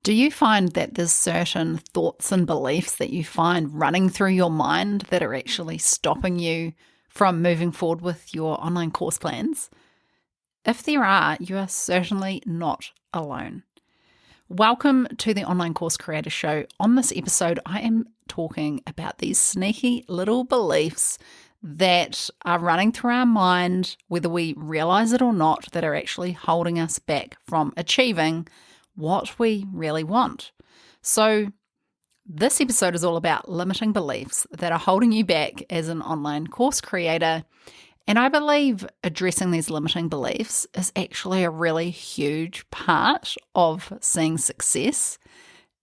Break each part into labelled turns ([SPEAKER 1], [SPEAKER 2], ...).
[SPEAKER 1] Do you find that there's certain thoughts and beliefs that you find running through your mind that are actually stopping you from moving forward with your online course plans? If there are, you are certainly not alone. Welcome to the Online Course Creator Show. On this episode, I am talking about these sneaky little beliefs that are running through our mind, whether we realize it or not, that are actually holding us back from achieving what we really want. So this episode is all about limiting beliefs that are holding you back as an online course creator. And I believe addressing these limiting beliefs is actually a really huge part of seeing success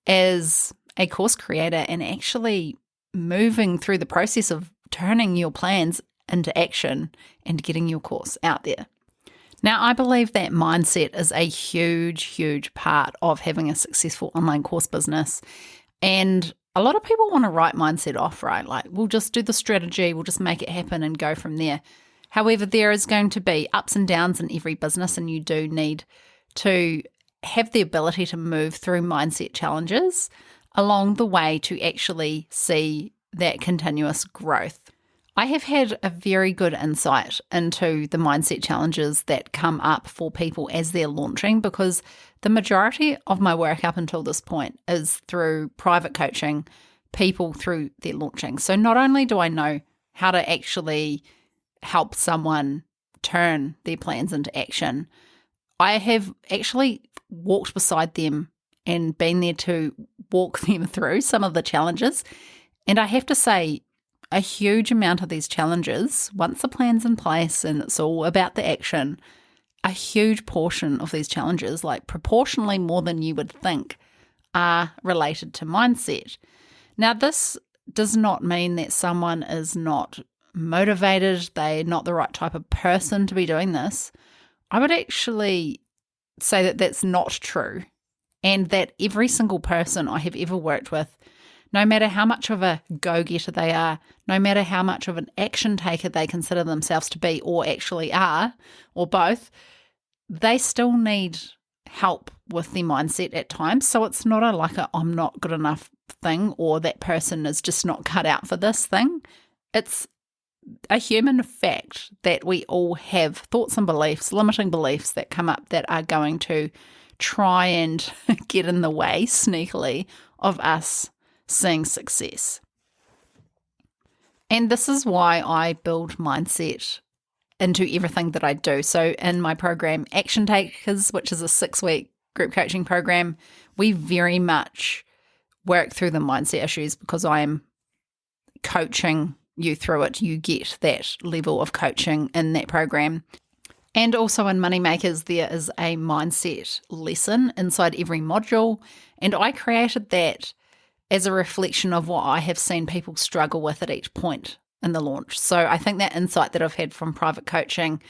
[SPEAKER 1] as a course creator and actually moving through the process of turning your plans into action and getting your course out there. Now, I believe that mindset is a huge, huge part of having a successful online course business. And a lot of people want to write mindset off, right? Like, we'll just do the strategy, we'll just make it happen and go from there. However, there is going to be ups and downs in every business, and you do need to have the ability to move through mindset challenges along the way to actually see that continuous growth. I have had a very good insight into the mindset challenges that come up for people as they're launching, because the majority of my work up until this point is through private coaching people through their launching. So not only do I know how to actually help someone turn their plans into action, I have actually walked beside them and been there to walk them through some of the challenges. And I have to say, a huge amount of these challenges, once the plan's in place and it's all about the action, a huge portion of these challenges, like proportionally more than you would think, are related to mindset. Now, this does not mean that someone is not motivated, they're not the right type of person to be doing this. I would actually say that that's not true, and that every single person I have ever worked with, no matter how much of a go-getter they are, no matter how much of an action taker they consider themselves to be or actually are, or both, they still need help with their mindset at times. So it's not I'm not good enough thing, or that person is just not cut out for this thing. It's a human fact that we all have thoughts and beliefs, limiting beliefs that come up that are going to try and get in the way sneakily of us seeing success. And this is why I build mindset into everything that I do. So in my program, Action Takers, which is a 6-week group coaching program, we very much work through the mindset issues because I am coaching you through it. You get that level of coaching in that program. And also in Moneymakers, there is a mindset lesson inside every module. And I created that as a reflection of what I have seen people struggle with at each point in the launch. So I think that insight that I've had from private coaching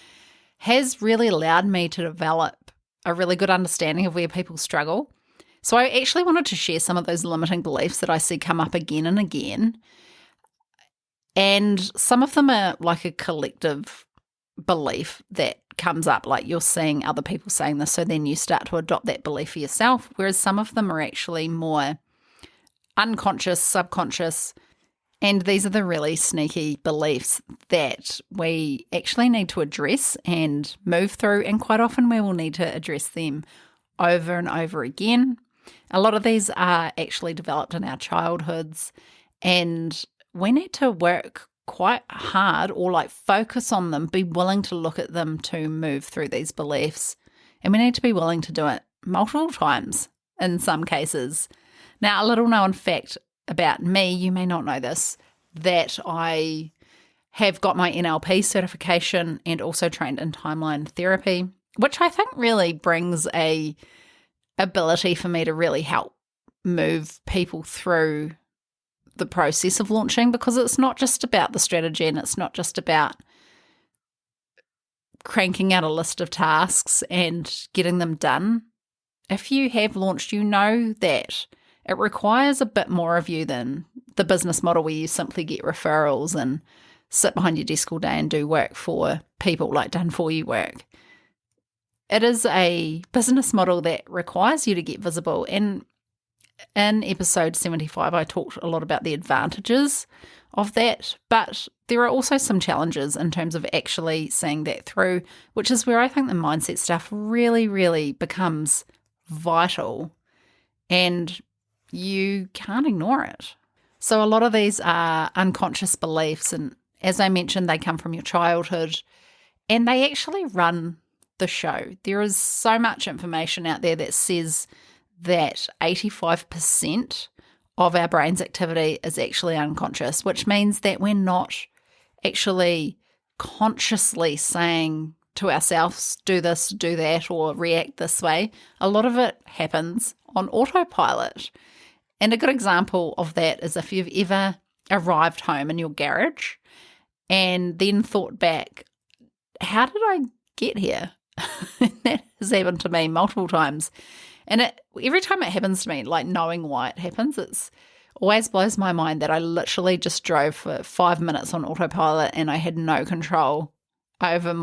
[SPEAKER 1] has really allowed me to develop a really good understanding of where people struggle. So I actually wanted to share some of those limiting beliefs that I see come up again and again. And some of them are like a collective belief that comes up, like you're seeing other people saying this, so then you start to adopt that belief for yourself, whereas some of them are actually more unconscious, subconscious, and these are the really sneaky beliefs that we actually need to address and move through, and quite often we will need to address them over and over again. A lot of these are actually developed in our childhoods, and we need to work quite hard or focus on them, be willing to look at them to move through these beliefs, and we need to be willing to do it multiple times in some cases. Now, a little known fact about me, you may not know this, that I have got my NLP certification and also trained in timeline therapy, which I think really brings a ability for me to really help move people through the process of launching, because it's not just about the strategy and it's not just about cranking out a list of tasks and getting them done. If you have launched, you know that it requires a bit more of you than the business model where you simply get referrals and sit behind your desk all day and do work for people, like done for you work. It is a business model that requires you to get visible. And in episode 75, I talked a lot about the advantages of that, but there are also some challenges in terms of actually seeing that through, which is where I think the mindset stuff really, really becomes vital, and you can't ignore it. So a lot of these are unconscious beliefs, and as I mentioned, they come from your childhood, and they actually run the show. There is so much information out there that says that 85% of our brain's activity is actually unconscious, which means that we're not actually consciously saying to ourselves, do this, do that, or react this way. A lot of it happens on autopilot. And a good example of that is if you've ever arrived home in your garage and then thought back, how did I get here? That has happened to me multiple times. And every time it happens to me, like knowing why it happens, it's always blows my mind that I literally just drove for 5 minutes on autopilot and I had no control over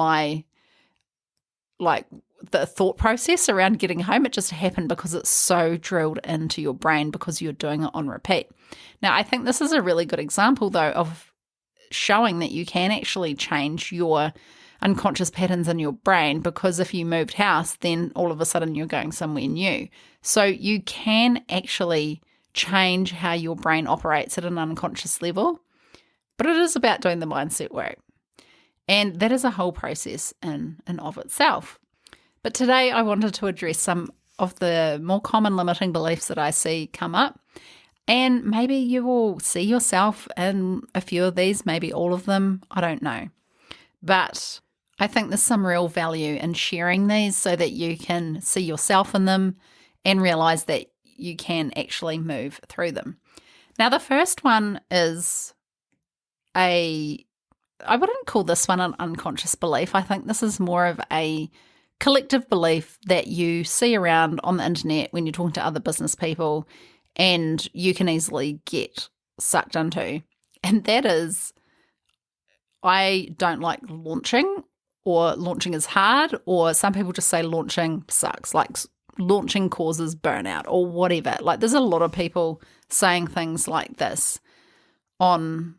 [SPEAKER 1] the thought process around getting home. It just happened because it's so drilled into your brain because you're doing it on repeat. Now, I think this is a really good example, though, of showing that you can actually change your unconscious patterns in your brain, because if you moved house, then all of a sudden you're going somewhere new. So you can actually change how your brain operates at an unconscious level, but it is about doing the mindset work. And that is a whole process in and of itself. But today I wanted to address some of the more common limiting beliefs that I see come up. And maybe you will see yourself in a few of these, maybe all of them, I don't know. But I think there's some real value in sharing these so that you can see yourself in them and realize that you can actually move through them. Now, the first one is I wouldn't call this one an unconscious belief. I think this is more of a collective belief that you see around on the internet when you're talking to other business people, and you can easily get sucked into. And that is, I don't like launching, or launching is hard, or some people just say launching sucks, like launching causes burnout or whatever. Like there's a lot of people saying things like this online.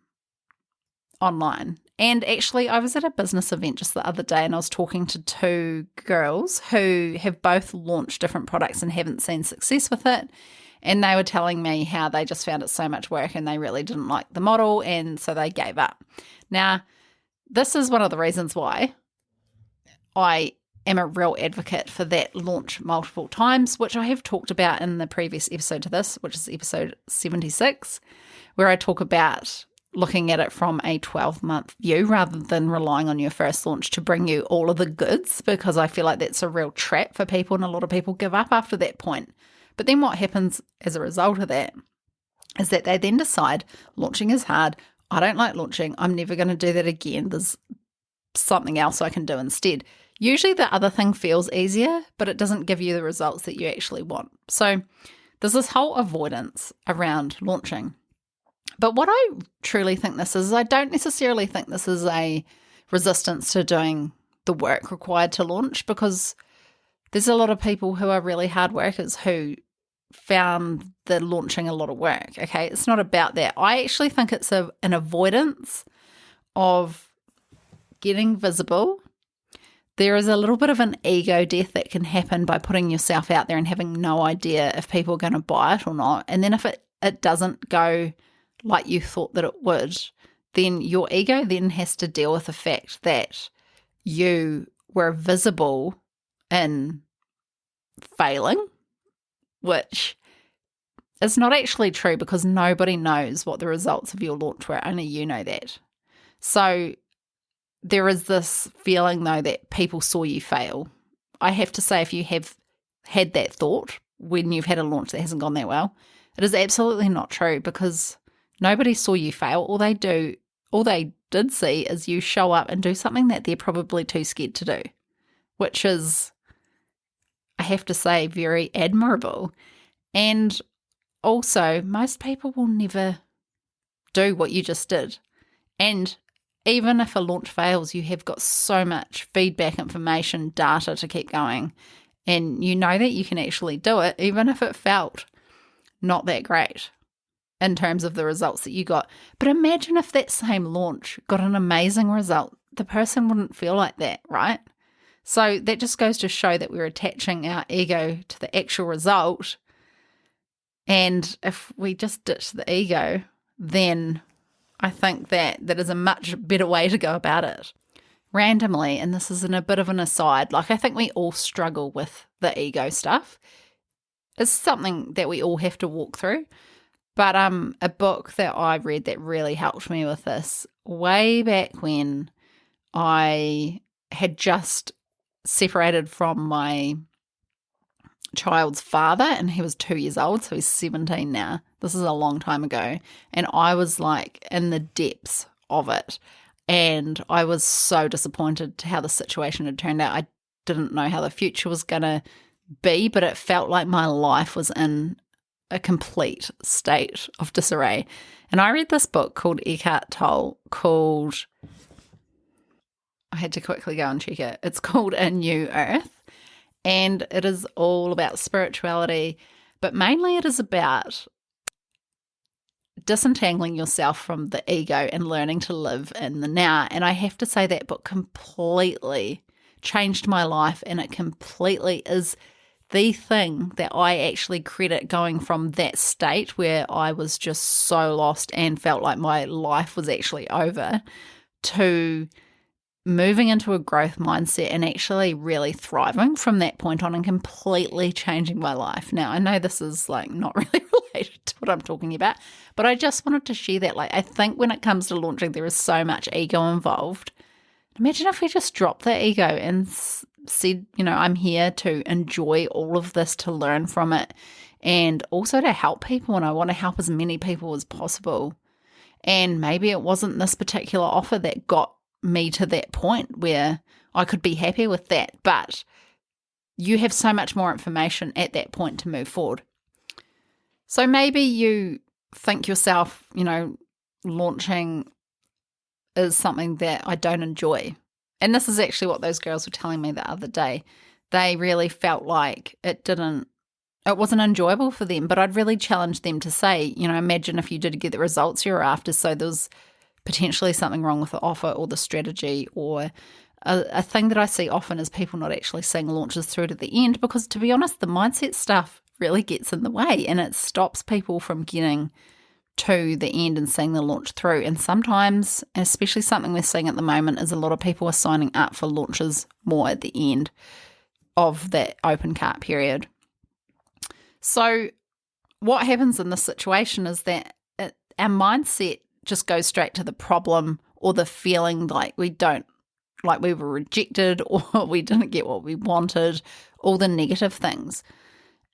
[SPEAKER 1] And actually, I was at a business event just the other day and I was talking to two girls who have both launched different products and haven't seen success with it. And they were telling me how they just found it so much work and they really didn't like the model, and so they gave up. Now, this is one of the reasons why I am a real advocate for that launch multiple times, which I have talked about in the previous episode to this, which is episode 76, where I talk about looking at it from a 12-month view rather than relying on your first launch to bring you all of the goods, because I feel like that's a real trap for people and a lot of people give up after that point. But then what happens as a result of that is that they then decide launching is hard. I don't like launching. I'm never going to do that again. There's something else I can do instead. Usually the other thing feels easier, but it doesn't give you the results that you actually want. So there's this whole avoidance around launching. But what I truly think this is, I don't necessarily think this is a resistance to doing the work required to launch, because there's a lot of people who are really hard workers who found the launching a lot of work. Okay, it's not about that. I actually think it's an avoidance of getting visible. There is a little bit of an ego death that can happen by putting yourself out there and having no idea if people are going to buy it or not. And then if it doesn't go like you thought that it would, then your ego then has to deal with the fact that you were visible in failing, which is not actually true, because nobody knows what the results of your launch were. Only you know that. So there is this feeling, though, that people saw you fail. I have to say, if you have had that thought when you've had a launch that hasn't gone that well, it is absolutely not true, because nobody saw you fail. All they did see is you show up and do something that they're probably too scared to do, which is, I have to say, very admirable. And also, most people will never do what you just did. And even if a launch fails, you have got so much feedback, information, data to keep going. And you know that you can actually do it, even if it felt not that great in terms of the results that you got. But imagine if that same launch got an amazing result. The person wouldn't feel like that, right? So that just goes to show that we're attaching our ego to the actual result. And if we just ditch the ego, then I think that is a much better way to go about it. Randomly, and this is in a bit of an aside, like I think we all struggle with the ego stuff. It's something that we all have to walk through. But a book that I read that really helped me with this way back when I had just separated from my child's father, and he was 2 years old, so he's 17 now. This is a long time ago. And I was like in the depths of it. And I was so disappointed to how the situation had turned out. I didn't know how the future was going to be, but it felt like my life was in a complete state of disarray. And I read this book called Eckhart Tolle called, I had to quickly go and check it. It's called A New Earth. And it is all about spirituality, but mainly it is about disentangling yourself from the ego and learning to live in the now. And I have to say that book completely changed my life, and it completely is the thing that I actually credit going from that state where I was just so lost and felt like my life was actually over to moving into a growth mindset and actually really thriving from that point on and completely changing my life. Now, I know this is like not really related to what I'm talking about, but I just wanted to share that. Like, I think when it comes to launching, there is so much ego involved. Imagine if we just dropped the ego and said, I'm here to enjoy all of this, to learn from it, and also to help people. And I want to help as many people as possible. And maybe it wasn't this particular offer that got me to that point where I could be happy with that, but you have so much more information at that point to move forward. So maybe you think yourself, launching is something that I don't enjoy. And this is actually what those girls were telling me the other day. They really felt like it wasn't enjoyable for them, but I'd really challenged them to say, imagine if you did get the results you were after, so there was potentially something wrong with the offer or the strategy, or a thing that I see often is people not actually seeing launches through to the end, because to be honest, the mindset stuff really gets in the way and it stops people from getting to the end and seeing the launch through. And sometimes, especially something we're seeing at the moment, is a lot of people are signing up for launches more at the end of that open cart period. So what happens in this situation is that our mindset just goes straight to the problem or the feeling like we were rejected or we didn't get what we wanted, all the negative things,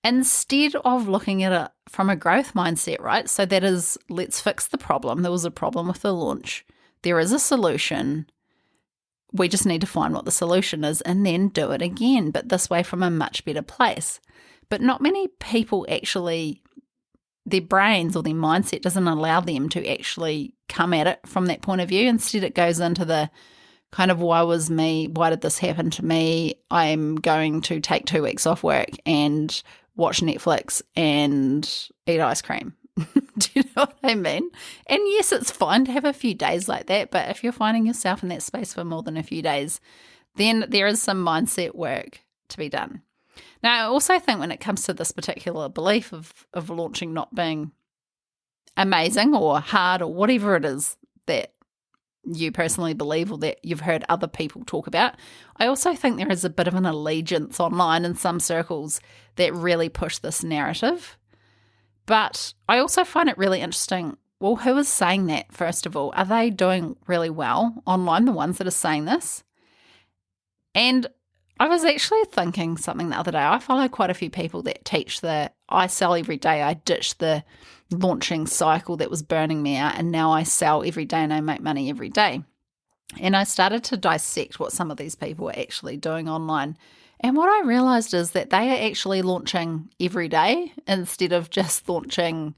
[SPEAKER 1] instead of looking at it from a growth mindset, right? So that is, let's fix the problem. There was a problem with the launch. There is a solution. We just need to find what the solution is and then do it again, but this way from a much better place. But not many people actually, their brains or their mindset doesn't allow them to actually come at it from that point of view. Instead, it goes into the kind of, why was me? Why did this happen to me? I'm going to take 2 weeks off work and watch Netflix and eat ice cream. Do you know what I mean? And yes, it's fine to have a few days like that, but if you're finding yourself in that space for more than a few days, then there is some mindset work to be done. Now, I also think when it comes to this particular belief of launching not being amazing or hard or whatever it is that you personally believe or that you've heard other people talk about, I also think there is a bit of an allegiance online in some circles that really push this narrative. But I also find it really interesting, well, who is saying that, first of all? Are they doing really well online, the ones that are saying this? And I was actually thinking something the other day. I follow quite a few people that teach that I sell every day. I ditched the launching cycle that was burning me out, and now I sell every day and I make money every day. And I started to dissect what some of these people are actually doing online. And what I realized is that they are actually launching every day instead of just launching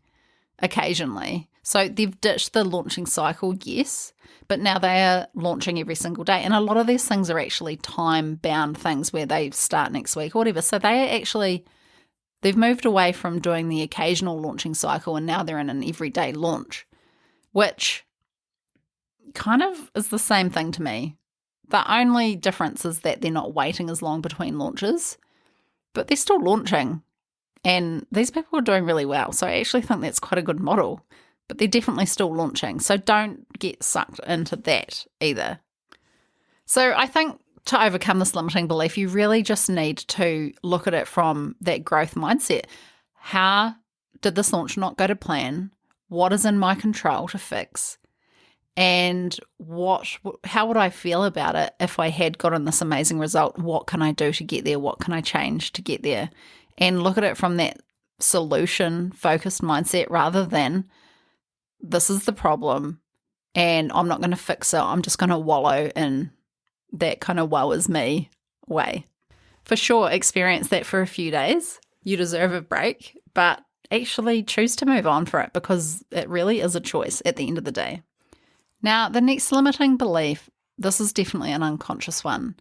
[SPEAKER 1] occasionally. So they've ditched the launching cycle, yes, but now they are launching every single day. And a lot of these things are actually time-bound things where they start next week or whatever. So they are actually They've moved away from doing the occasional launching cycle and now they're in an everyday launch, which kind of is the same thing to me. The only difference is that they're not waiting as long between launches, but they're still launching. And these people are doing really well. So I actually think that's quite a good model, but they're definitely still launching. So don't get sucked into that either. So I think to overcome this limiting belief, you really just need to look at it from that growth mindset. How did this launch not go to plan? What is in my control to fix? And how would I feel about it if I had gotten this amazing result? What can I do to get there? What can I change to get there? And look at it from that solution-focused mindset rather than this is the problem and I'm not going to fix it. I'm just going to wallow in that kind of woe is me way. For sure, experience that for a few days. You deserve a break, but actually choose to move on for it because it really is a choice at the end of the day. Now, the next limiting belief, this is definitely an unconscious one,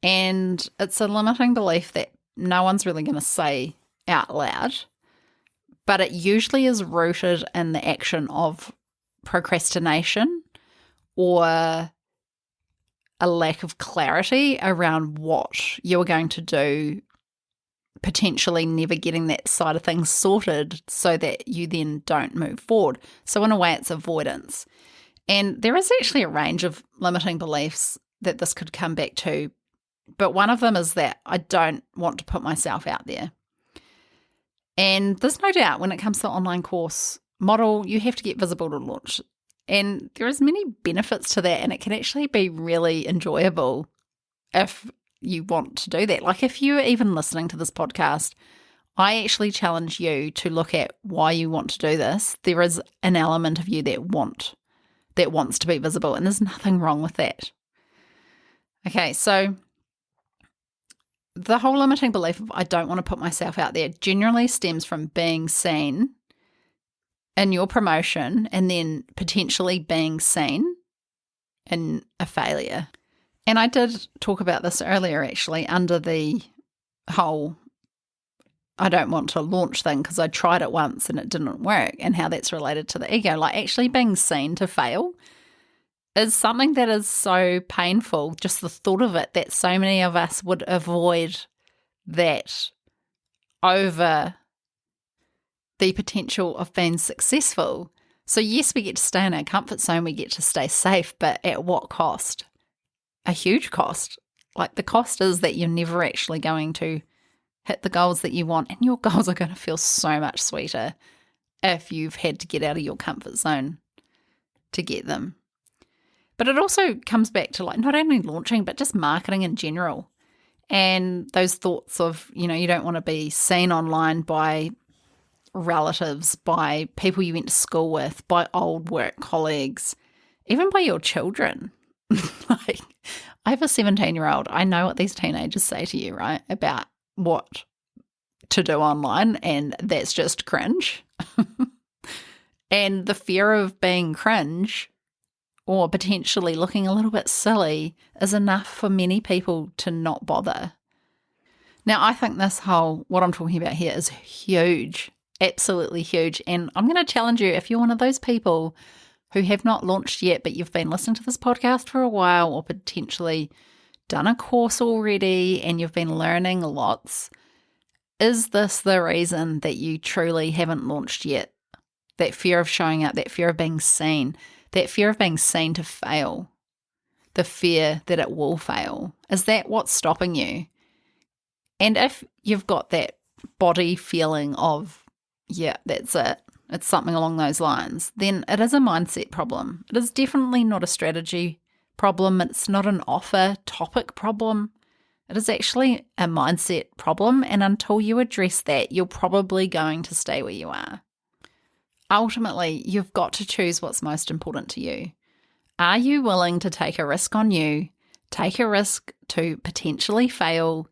[SPEAKER 1] and it's a limiting belief that no one's really going to say out loud, but it usually is rooted in the action of procrastination or a lack of clarity around what you're going to do, potentially never getting that side of things sorted so that you then don't move forward. So in a way, it's avoidance. And there is actually a range of limiting beliefs that this could come back to, but one of them is that I don't want to put myself out there. And there's no doubt when it comes to the online course model, you have to get visible to launch. And there is many benefits to that, and it can actually be really enjoyable if you want to do that. Like if you're even listening to this podcast, I actually challenge you to look at why you want to do this. There is an element of you that wants to be visible, and there's nothing wrong with that. Okay, so the whole limiting belief of I don't want to put myself out there generally stems from being seen in your promotion and then potentially being seen in a failure. And I did talk about this earlier actually under the whole I don't want to launch thing because I tried it once and it didn't work and how that's related to the ego. Like actually being seen to fail is something that is so painful, just the thought of it, that so many of us would avoid that over the potential of being successful. So yes, we get to stay in our comfort zone, we get to stay safe, but at what cost? A huge cost. Like the cost is that you're never actually going to hit the goals that you want, and your goals are going to feel so much sweeter if you've had to get out of your comfort zone to get them. But it also comes back to like not only launching, but just marketing in general. And those thoughts of, you don't want to be seen online by relatives, by people you went to school with, by old work colleagues, even by your children. Like, I have a 17-year-old. I know what these teenagers say to you, right, about what to do online, and that's just cringe. And the fear of being cringe or potentially looking a little bit silly is enough for many people to not bother. Now, I think what I'm talking about here is huge, absolutely huge. And I'm going to challenge you, if you're one of those people who have not launched yet, but you've been listening to this podcast for a while or potentially done a course already and you've been learning lots, is this the reason that you truly haven't launched yet? That fear of showing up, that fear of being seen, that fear of being seen to fail, the fear that it will fail. Is that what's stopping you? And if you've got that body feeling of, yeah, that's it, it's something along those lines, then it is a mindset problem. It is definitely not a strategy problem. It's not an offer topic problem. It is actually a mindset problem. And until you address that, you're probably going to stay where you are. Ultimately, you've got to choose what's most important to you. Are you willing to take a risk on you, take a risk to potentially fail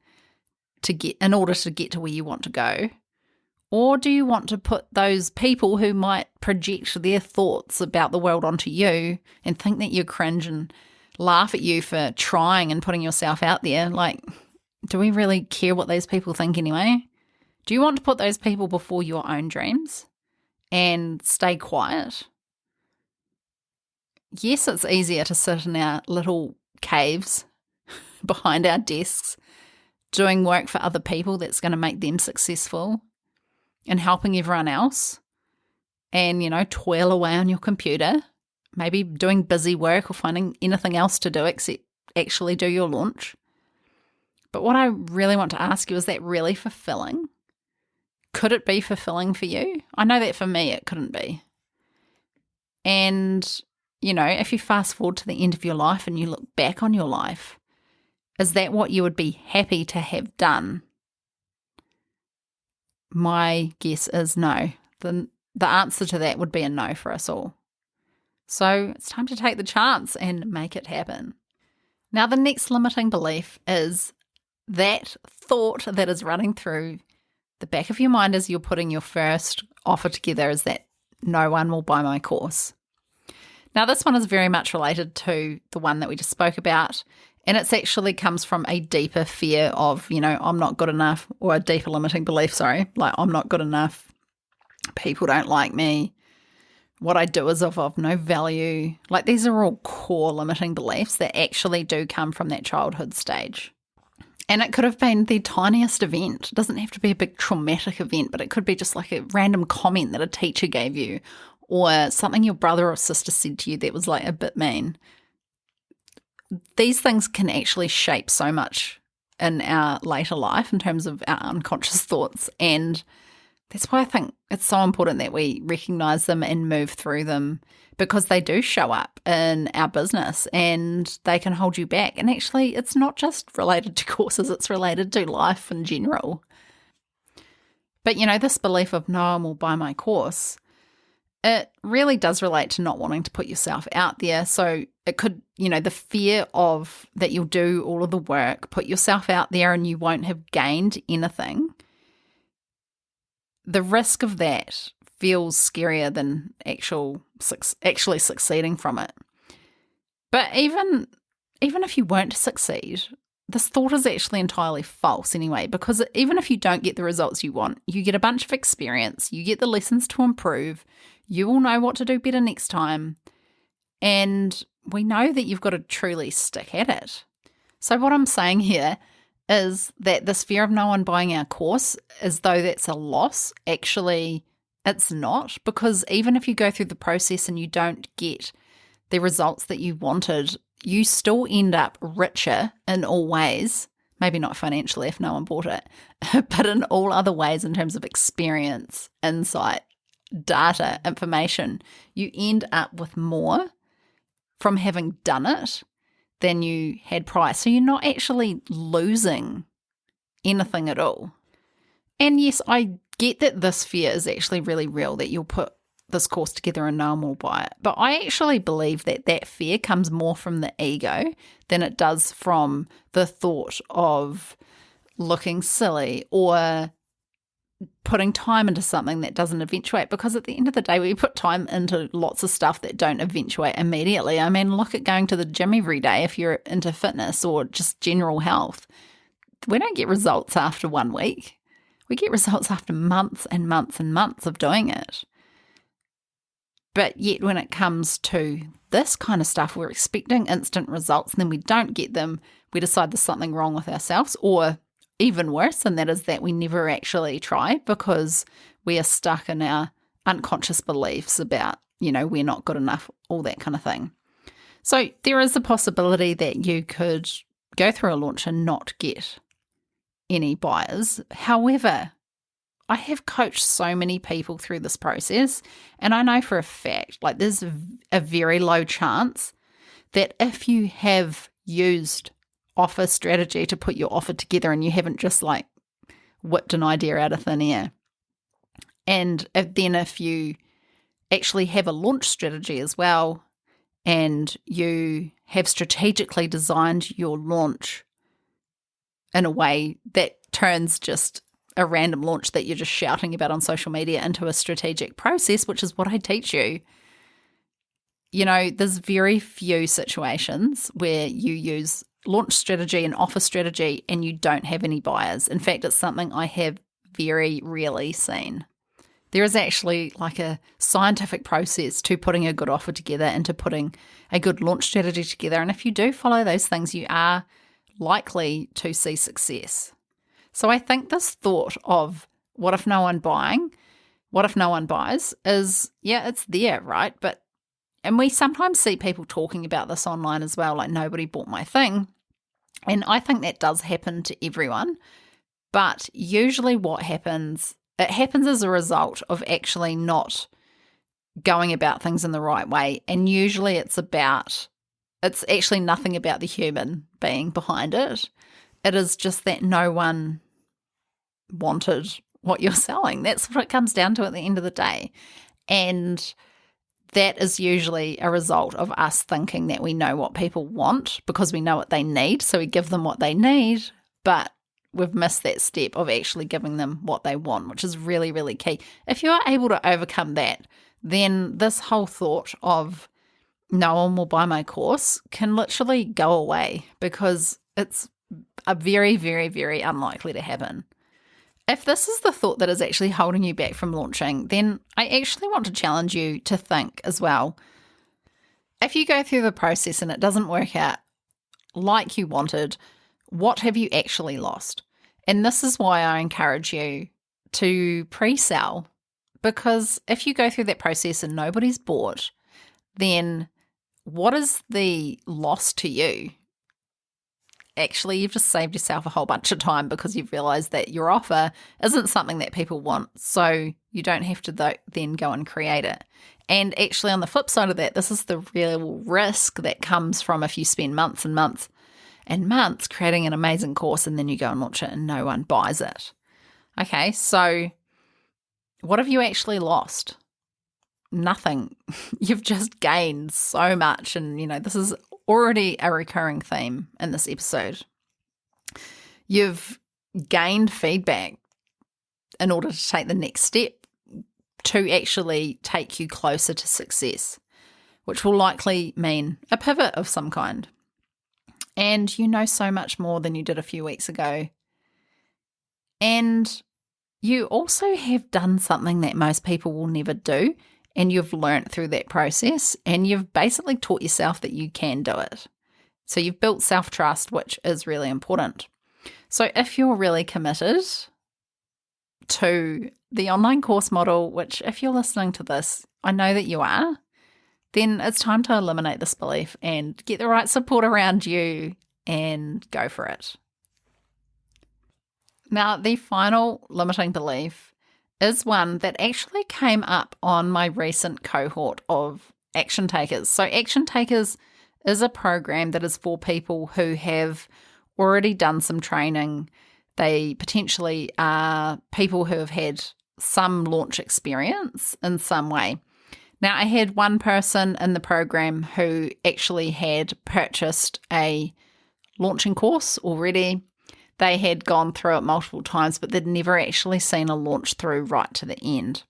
[SPEAKER 1] in order to get to where you want to go? Or do you want to put those people who might project their thoughts about the world onto you and think that you're cringe and laugh at you for trying and putting yourself out there? Like, do we really care what those people think anyway? Do you want to put those people before your own dreams and stay quiet? Yes, it's easier to sit in our little caves behind our desks doing work for other people that's going to make them successful and helping everyone else and, toil away on your computer, maybe doing busy work or finding anything else to do except actually do your launch. But what I really want to ask you, is that really fulfilling? Could it be fulfilling for you? I know that for me it couldn't be. And, if you fast forward to the end of your life and you look back on your life, is that what you would be happy to have done? My guess is no. The answer to that would be a no for us all. So it's time to take the chance and make it happen. Now, the next limiting belief is that thought that is running through the back of your mind as you're putting your first offer together, is that no one will buy my course. Now, this one is very much related to the one that we just spoke about, and it actually comes from a deeper fear of, I'm not good enough, or a deeper limiting belief, like I'm not good enough, people don't like me, what I do is of no value. Like, these are all core limiting beliefs that actually do come from that childhood stage. And it could have been the tiniest event. It doesn't have to be a big traumatic event, but it could be just like a random comment that a teacher gave you, or something your brother or sister said to you that was like a bit mean. These things can actually shape so much in our later life in terms of our unconscious thoughts. And that's why I think it's so important that we recognize them and move through them, because they do show up in our business and they can hold you back. And actually, it's not just related to courses, it's related to life in general. But, this belief of no one will buy my course, it really does relate to not wanting to put yourself out there. So it could, the fear of that you'll do all of the work, put yourself out there and you won't have gained anything. The risk of that feels scarier than actually succeeding from it. But even if you weren't to succeed, this thought is actually entirely false anyway, because even if you don't get the results you want, you get a bunch of experience, you get the lessons to improve, you will know what to do better next time, and we know that you've got to truly stick at it. So what I'm saying here is that this fear of no one buying our course, as though that's a loss, actually it's not, because even if you go through the process and you don't get the results that you wanted, you still end up richer in all ways, maybe not financially if no one bought it, but in all other ways in terms of experience, insight, data, information. You end up with more from having done it than you had prior. So you're not actually losing anything at all. And yes, I get that this fear is actually really real, that you'll put this course together and no one will buy it. But I actually believe that that fear comes more from the ego than it does from the thought of looking silly or putting time into something that doesn't eventuate. Because at the end of the day, we put time into lots of stuff that don't eventuate immediately. I mean, look at going to the gym every day if you're into fitness or just general health. We don't get results after 1 week. We get results after months and months and months of doing it. But yet when it comes to this kind of stuff, we're expecting instant results and then we don't get them. We decide there's something wrong with ourselves, or even worse, and that is that we never actually tried because we are stuck in our unconscious beliefs about, we're not good enough, all that kind of thing. So there is a possibility that you could go through a launch and not get any buyers. However, I have coached so many people through this process, and I know for a fact, there's a very low chance that if you have used offer strategy to put your offer together and you haven't just whipped an idea out of thin air, and if you actually have a launch strategy as well, and you have strategically designed your launch in a way that turns just a random launch that you're just shouting about on social media into a strategic process, which is what I teach you. There's very few situations where you use launch strategy and offer strategy and you don't have any buyers. In fact, it's something I have very rarely seen. There is actually like a scientific process to putting a good offer together and to putting a good launch strategy together. And if you do follow those things, you are likely to see success. So I think this thought of what if no one buys is, yeah, it's there, right? And we sometimes see people talking about this online as well, like nobody bought my thing. And I think that does happen to everyone. But usually what happens, it happens as a result of actually not going about things in the right way. And usually it's actually nothing about the human being behind it. It is just that no one wanted what you're selling. That's what it comes down to at the end of the day. And that is usually a result of us thinking that we know what people want because we know what they need. So we give them what they need, but we've missed that step of actually giving them what they want, which is really, really key. If you are able to overcome that, then this whole thought of no one will buy my course can literally go away because it's a very, very, very unlikely to happen. If this is the thought that is actually holding you back from launching, then I actually want to challenge you to think as well. If you go through the process and it doesn't work out like you wanted, what have you actually lost? And this is why I encourage you to pre-sell, because if you go through that process and nobody's bought, then what is the loss to you? Actually, you've just saved yourself a whole bunch of time because you've realized that your offer isn't something that people want. So you don't have to then go and create it. And actually, on the flip side of that, this is the real risk that comes from if you spend months and months and months creating an amazing course and then you go and launch it and no one buys it. Okay, so what have you actually lost? Nothing. You've just gained so much. And, this is already a recurring theme in this episode. You've gained feedback in order to take the next step to actually take you closer to success, which will likely mean a pivot of some kind. And you know so much more than you did a few weeks ago. And you also have done something that most people will never do, and you've learnt through that process, and you've basically taught yourself that you can do it. So you've built self-trust, which is really important. So if you're really committed to the online course model, which if you're listening to this, I know that you are, then it's time to eliminate this belief and get the right support around you and go for it. Now, the final limiting belief is one that actually came up on my recent cohort of Action Takers. So Action Takers is a program that is for people who have already done some training. They potentially are people who have had some launch experience in some way. Now, I had one person in the program who actually had purchased a launching course already. They had gone through it multiple times, but they'd never actually seen a launch through right to the end.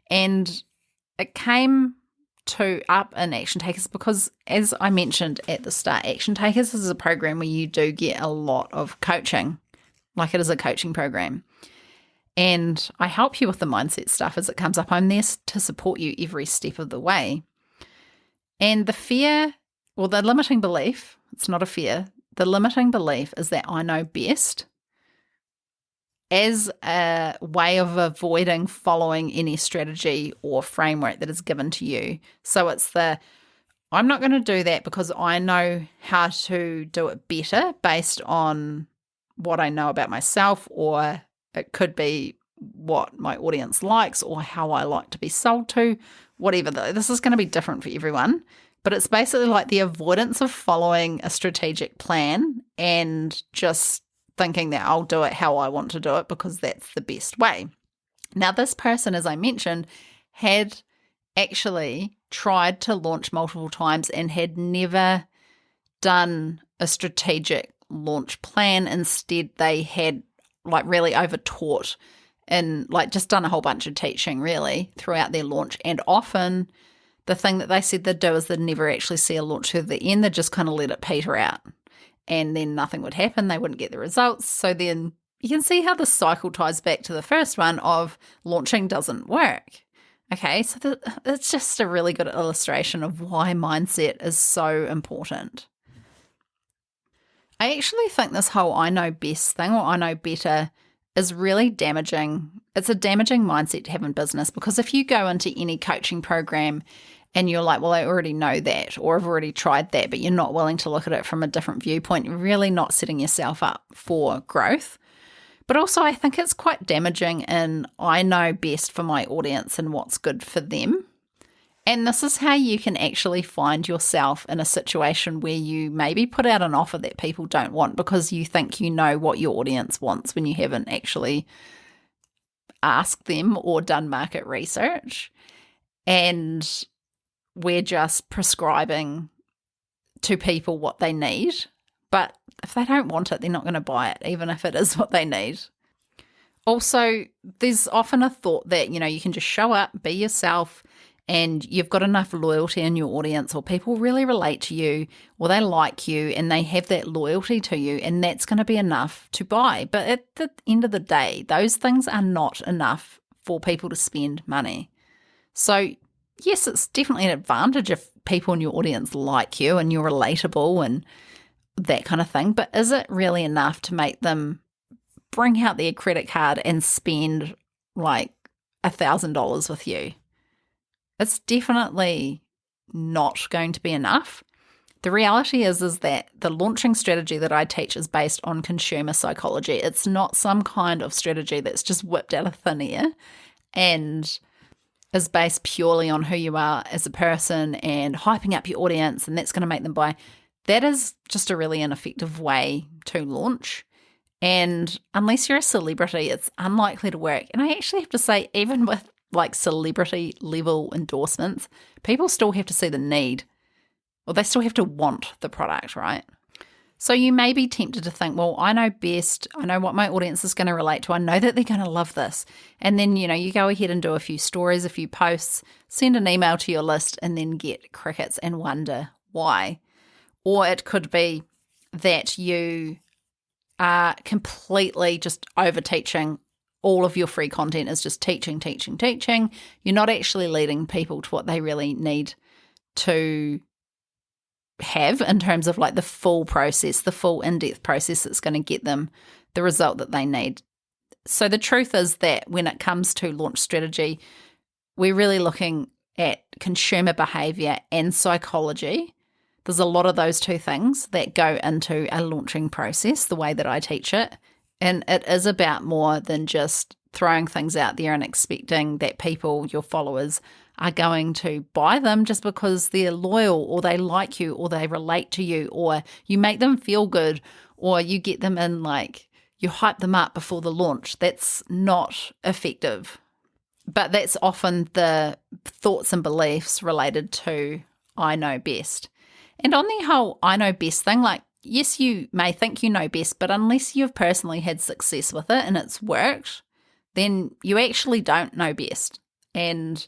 [SPEAKER 1] And it came up in Action Takers because, as I mentioned at the start, Action Takers is a program where you do get a lot of coaching, like it is a coaching program. And I help you with the mindset stuff as it comes up. I'm there to support you every step of the way. And the limiting belief, it's not a fear, the limiting belief is that I know best as a way of avoiding following any strategy or framework that is given to you. So it's I'm not going to do that because I know how to do it better based on what I know about myself, or it could be what my audience likes or how I like to be sold to, whatever. This is going to be different for everyone. But it's basically like the avoidance of following a strategic plan and just thinking that I'll do it how I want to do it because that's the best way. Now, this person, as I mentioned, had actually tried to launch multiple times and had never done a strategic launch plan. Instead, they had really overtaught and just done a whole bunch of teaching really throughout their launch. And often the thing that they said they'd do is they'd never actually see a launch to the end. They'd just kind of let it peter out and then nothing would happen. They wouldn't get the results. So then you can see how the cycle ties back to the first one of launching doesn't work. Okay, so it's just a really good illustration of why mindset is so important. I actually think this whole I know best thing, or I know better, is really damaging. It's a damaging mindset to have in business, because if you go into any coaching program and you're like, well, I already know that, or I've already tried that, but you're not willing to look at it from a different viewpoint, you're really not setting yourself up for growth. But also, I think it's quite damaging in I know best for my audience and what's good for them. And this is how you can actually find yourself in a situation where you maybe put out an offer that people don't want because you think you know what your audience wants when you haven't actually asked them or done market research. And we're just prescribing to people what they need. But if they don't want it, they're not going to buy it, even if it is what they need. Also, there's often a thought that, you can just show up, be yourself, and you've got enough loyalty in your audience, or people really relate to you, or they like you, and they have that loyalty to you, and that's going to be enough to buy. But at the end of the day, those things are not enough for people to spend money. So yes, it's definitely an advantage if people in your audience like you and you're relatable and that kind of thing. But is it really enough to make them bring out their credit card and spend like $1,000 with you? It's definitely not going to be enough. The reality is that the launching strategy that I teach is based on consumer psychology. It's not some kind of strategy that's just whipped out of thin air and is based purely on who you are as a person and hyping up your audience, and that's going to make them buy. That is just a really ineffective way to launch. And unless you're a celebrity, it's unlikely to work. And I actually have to say, even with like celebrity level endorsements, people still have to see the need, or they still have to want the product, right? So you may be tempted to think, well, I know best. I know what my audience is going to relate to. I know that they're going to love this. And then, you go ahead and do a few stories, a few posts, send an email to your list, and then get crickets and wonder why. Or it could be that you are completely just over teaching. All of your free content is just teaching. You're not actually leading people to what they really need to have in terms of like the full process, the full in-depth process that's going to get them the result that they need. So the truth is that when it comes to launch strategy, we're really looking at consumer behavior and psychology. There's a lot of those two things that go into a launching process, the way that I teach it. And it is about more than just throwing things out there and expecting that people, your followers, are going to buy them just because they're loyal or they like you or they relate to you or you make them feel good or you get them in, like you hype them up before the launch. That's not effective. But that's often the thoughts and beliefs related to I know best. And on the whole I know best thing, like, yes, you may think you know best, but unless you've personally had success with it and it's worked, then you actually don't know best. And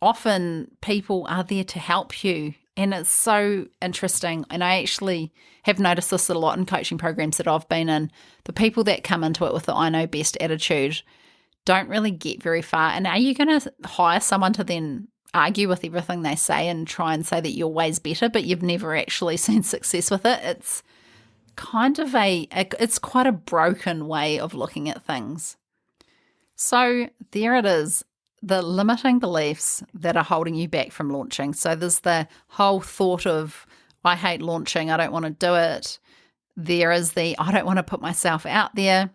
[SPEAKER 1] often people are there to help you. And it's so interesting. And I actually have noticed this a lot in coaching programs that I've been in. The people that come into it with the I know best attitude don't really get very far. And are you going to hire someone to then argue with everything they say and try and say that your way's better, but you've never actually seen success with it? It's kind of it's quite a broken way of looking at things. So there it is, the limiting beliefs that are holding you back from launching. So there's the whole thought of, I hate launching, I don't want to do it. There is the, I don't want to put myself out there.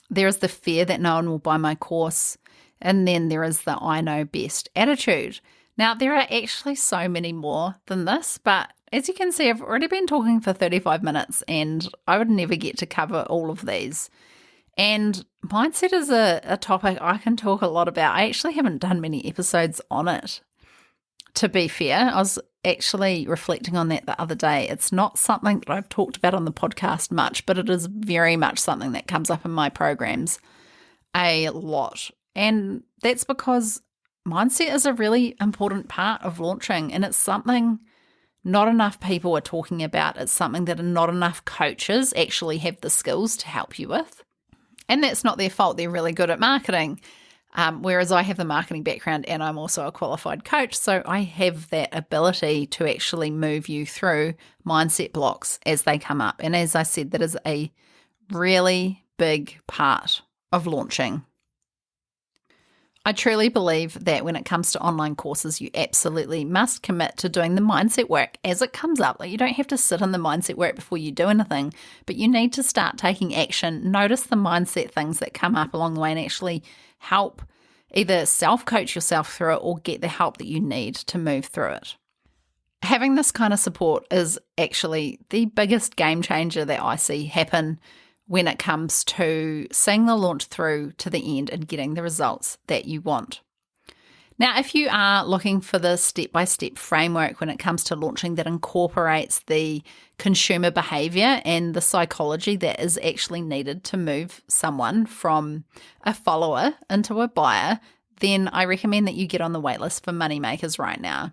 [SPEAKER 1] There is the fear that no one will buy my course. And then there is the I know best attitude. Now, there are actually so many more than this, but as you can see, I've already been talking for 35 minutes and I would never get to cover all of these. And mindset is a topic I can talk a lot about. I actually haven't done many episodes on it, to be fair. I was actually reflecting on that the other day. It's not something that I've talked about on the podcast much, but it is very much something that comes up in my programs a lot. And that's because mindset is a really important part of launching, and it's something not enough people are talking about. It's something that not enough coaches actually have the skills to help you with. And that's not their fault. They're really good at marketing. Whereas I have the marketing background and I'm also a qualified coach. So I have that ability to actually move you through mindset blocks as they come up. And as I said, that is a really big part of launching. I truly believe that when it comes to online courses, you absolutely must commit to doing the mindset work as it comes up. Like, you don't have to sit in the mindset work before you do anything, but you need to start taking action. Notice the mindset things that come up along the way and actually help either self-coach yourself through it or get the help that you need to move through it. Having this kind of support is actually the biggest game changer that I see happen when it comes to seeing the launch through to the end and getting the results that you want. Now, if you are looking for the step-by-step framework when it comes to launching that incorporates the consumer behavior and the psychology that is actually needed to move someone from a follower into a buyer, then I recommend that you get on the waitlist for Moneymakers right now.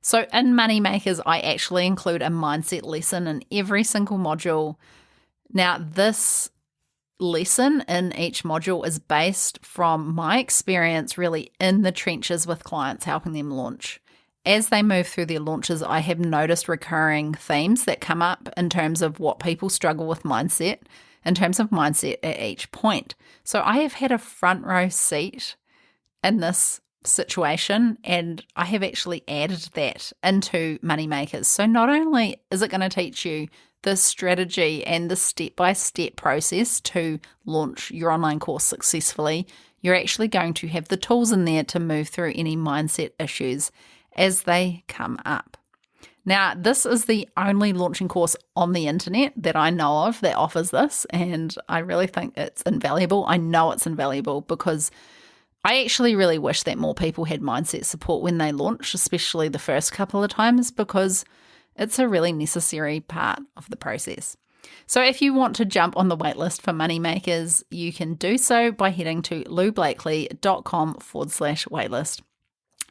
[SPEAKER 1] So in Moneymakers, I actually include a mindset lesson in every single module. Now, this lesson in each module is based from my experience really in the trenches with clients, helping them launch. As they move through their launches, I have noticed recurring themes that come up in terms of what people struggle with mindset, in terms of mindset at each point. So I have had a front row seat in this situation, and I have actually added that into Moneymakers. So not only is it going to teach you the strategy and the step-by-step process to launch your online course successfully, you're actually going to have the tools in there to move through any mindset issues as they come up. Now, this is the only launching course on the internet that I know of that offers this, and I really think it's invaluable. I know it's invaluable because I actually really wish that more people had mindset support when they launch, especially the first couple of times, because it's a really necessary part of the process. So if you want to jump on the waitlist for Moneymakers, you can do so by heading to loublakely.com/waitlist.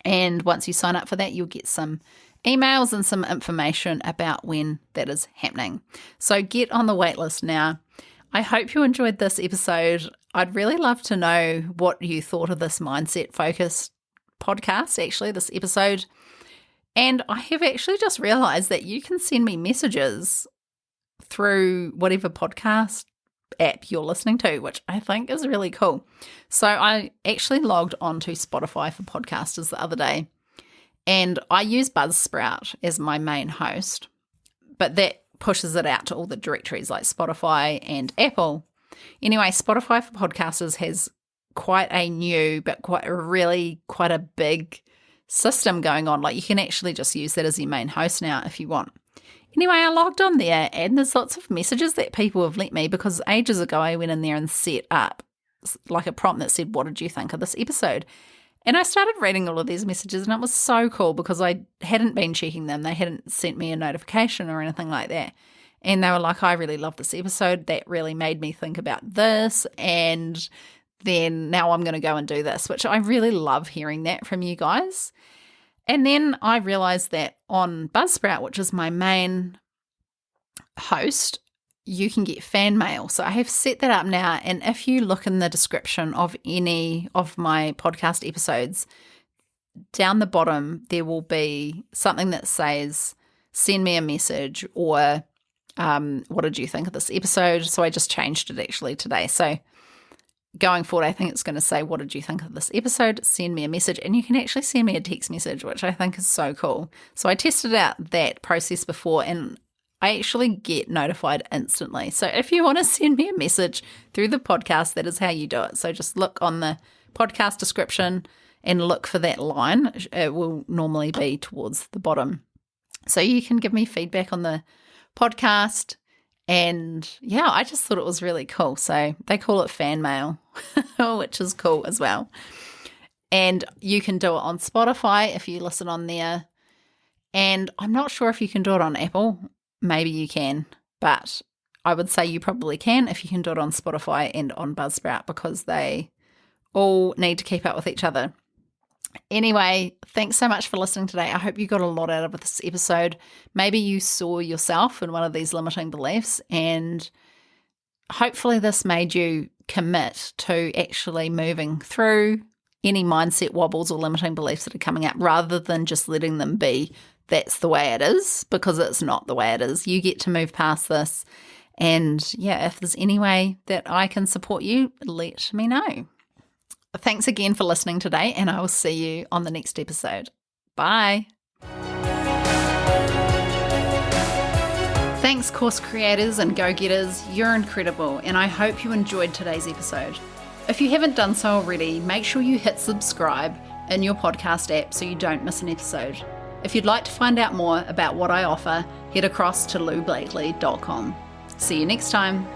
[SPEAKER 1] And once you sign up for that, you'll get some emails and some information about when that is happening. So get on the waitlist now. I hope you enjoyed this episode. I'd really love to know what you thought of this mindset-focused podcast, actually, this episode. And I have actually just realized that you can send me messages through whatever podcast app you're listening to, which I think is really cool. So I actually logged onto Spotify for podcasters the other day, and I use Buzzsprout as my main host, but that pushes it out to all the directories like Spotify and Apple. Anyway, Spotify for podcasters has quite a new, but quite a big system going on. Like, you can actually just use that as your main host now if you want. Anyway, I logged on there and there's lots of messages that people have left me because ages ago I went in there and set up like a prompt that said, what did you think of this episode? And I started reading all of these messages and it was so cool because I hadn't been checking them. They hadn't sent me a notification or anything like that. And they were like, I really love this episode. That really made me think about this. And then now I'm going to go and do this, which I really love hearing that from you guys. And then I realized that on Buzzsprout, which is my main host, you can get fan mail. So I have set that up now. And if you look in the description of any of my podcast episodes, down the bottom, there will be something that says, send me a message, or what did you think of this episode? So I just changed it actually today. So going forward, I think it's going to say, what did you think of this episode? Send me a message. And you can actually send me a text message, which I think is so cool. So I tested out that process before and I actually get notified instantly. So if you want to send me a message through the podcast, that is how you do it. So just look on the podcast description and look for that line. It will normally be towards the bottom. So you can give me feedback on the podcast. And yeah, I just thought it was really cool. So they call it fan mail, which is cool as well. And you can do it on Spotify if you listen on there. And I'm not sure if you can do it on Apple. Maybe you can, but I would say you probably can if you can do it on Spotify and on Buzzsprout because they all need to keep up with each other. Anyway, thanks so much for listening today. I hope you got a lot out of this episode. Maybe you saw yourself in one of these limiting beliefs, and hopefully this made you commit to actually moving through any mindset wobbles or limiting beliefs that are coming up, rather than just letting them be. That's the way it is, because it's not the way it is. You get to move past this. And yeah, if there's any way that I can support you, let me know. Thanks again for listening today, and I will see you on the next episode. Bye. Thanks, course creators and go-getters. You're incredible, and I hope you enjoyed today's episode. If you haven't done so already, make sure you hit subscribe in your podcast app so you don't miss an episode. If you'd like to find out more about what I offer, head across to loublakely.com. See you next time.